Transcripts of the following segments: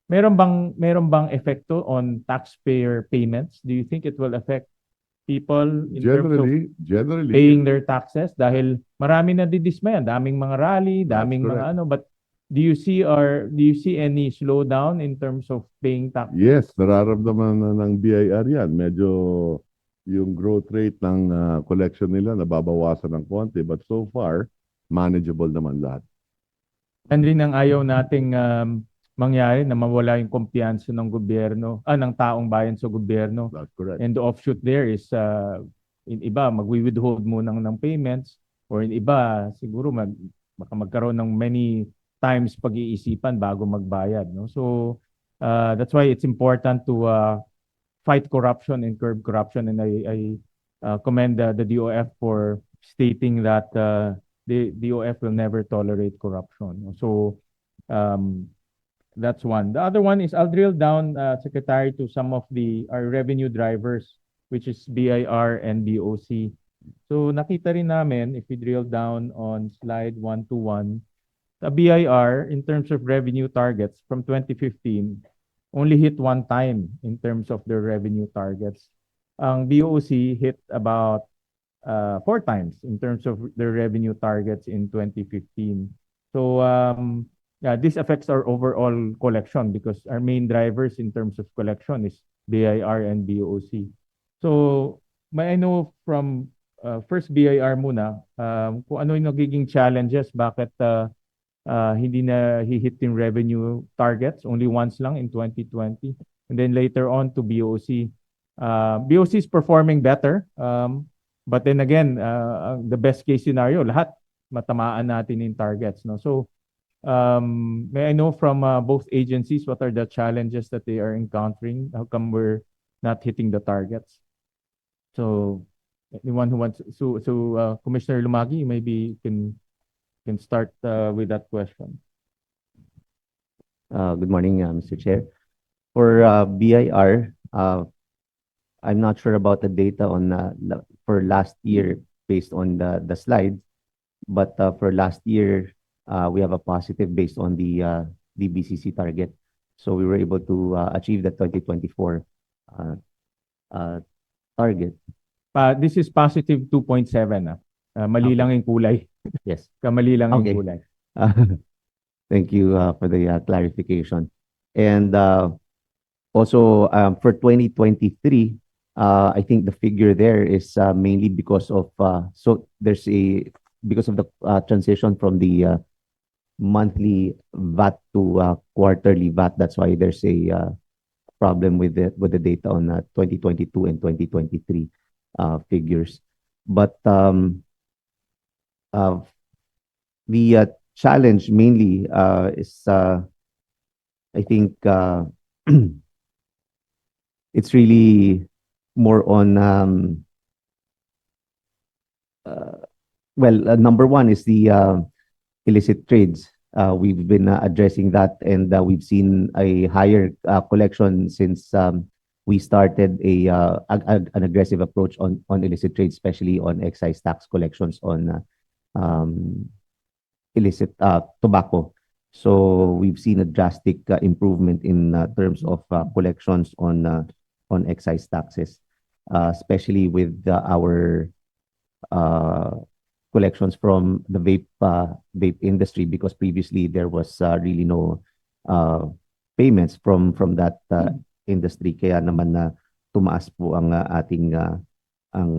meron bang epekto on taxpayer payments? Do you think it will affect people in terms of Generally, paying their taxes? Dahil marami na didismayan, daming mga rally, that's daming correct. mga ano, but do you see any slowdown in terms of paying taxes? Yes, nararamdaman na ng BIR yan. Medyo yung growth rate ng collection nila nababawasan ng konti. But so far, manageable naman lahat. Yan rin ang ayaw nating mangyari na mawala yung kumpiyansa ng gobyerno, ng taong bayan sa gobyerno. That's correct. And the offshoot there is in iba magwi-withhold muna ng payments, or in iba siguro baka magkaroon ng many times pag-iisipan bago magbayad, no? So that's why it's important to fight corruption and curb corruption, and I commend the DOF for stating that the DOF will never tolerate corruption. So um, that's one. The other one is I'll drill down, Secretary, to some of our revenue drivers, which is BIR and BOC. So nakita rin namin, if we drill down on slide 121, the BIR, in terms of revenue targets from 2015, only hit one time in terms of their revenue targets. Ang BOC hit about four times in terms of their revenue targets in 2015. So yeah, this affects our overall collection because our main drivers in terms of collection is BIR and BOC. So may I know from first BIR muna, kung ano yung nagiging challenges, bakit hindi na hihit yung revenue targets, only once lang in 2020. And then later on to BOC. BOC is performing better. But then again, the best case scenario, lahat matamaan natin in targets, no? So may I know from both agencies what are the challenges that they are encountering? How come we're not hitting the targets? So anyone who wants, Commissioner Lumagi, maybe can start with that question. Good morning, Mr. Chair. For BIR, I'm not sure about the data on for last year based on the slides, but for last year, we have a positive based on the DBCC target. So we were able to achieve the 2024 target. This is positive 2.7. Mali lang yung kulay. Yes. Kamali lang yung Okay. kulay. Thank you for the clarification. And also for 2023, I think the figure there is mainly because of because of the transition from the monthly VAT to quarterly VAT. That's why there's a problem with the data on 2022 and 2023 figures. But the challenge mainly is I think it's really more on number one is the illicit trades. We've been addressing that, and we've seen a higher collection since we started an aggressive approach on illicit trades, especially on excise tax collections on illicit tobacco. So we've seen a drastic improvement in terms of collections on excise taxes, especially with our collections from the vape industry, because previously there was really no payments from that industry, kaya naman na tumaas po ang ating ang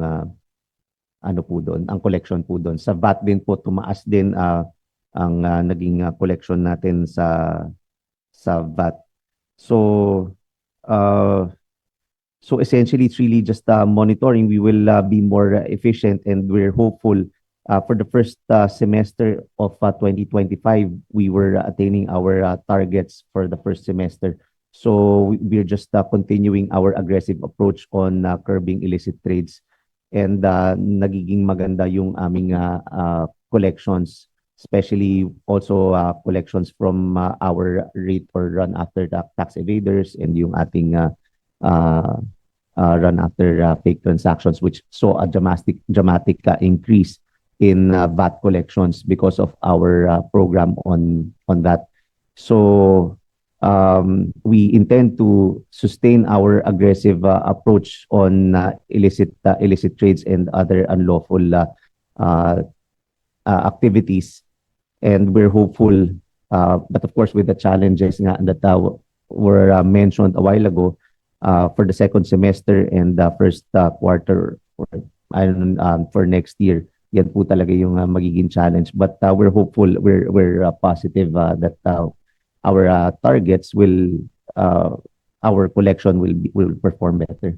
ano po doon, ang collection po doon. Sa VAT din po tumaas din ang naging collection natin sa VAT. So essentially it's really just monitoring. We will be more efficient, and we're hopeful for the first semester of 2025 we were attaining our targets for the first semester. So we're just continuing our aggressive approach on curbing illicit trades, and nagiging maganda yung aming collections, especially also collections from our rate or run after tax evaders, and yung ating run after fake transactions, which saw a dramatic increase in VAT collections because of our program on that. So we intend to sustain our aggressive approach on illicit trades and other unlawful uh, activities. And we're hopeful, but of course with the challenges nga that were mentioned a while ago, for the second semester and the first quarter for next year, yan po talaga yung magiging challenge. But we're hopeful, we're positive that our targets will, our collection will perform better.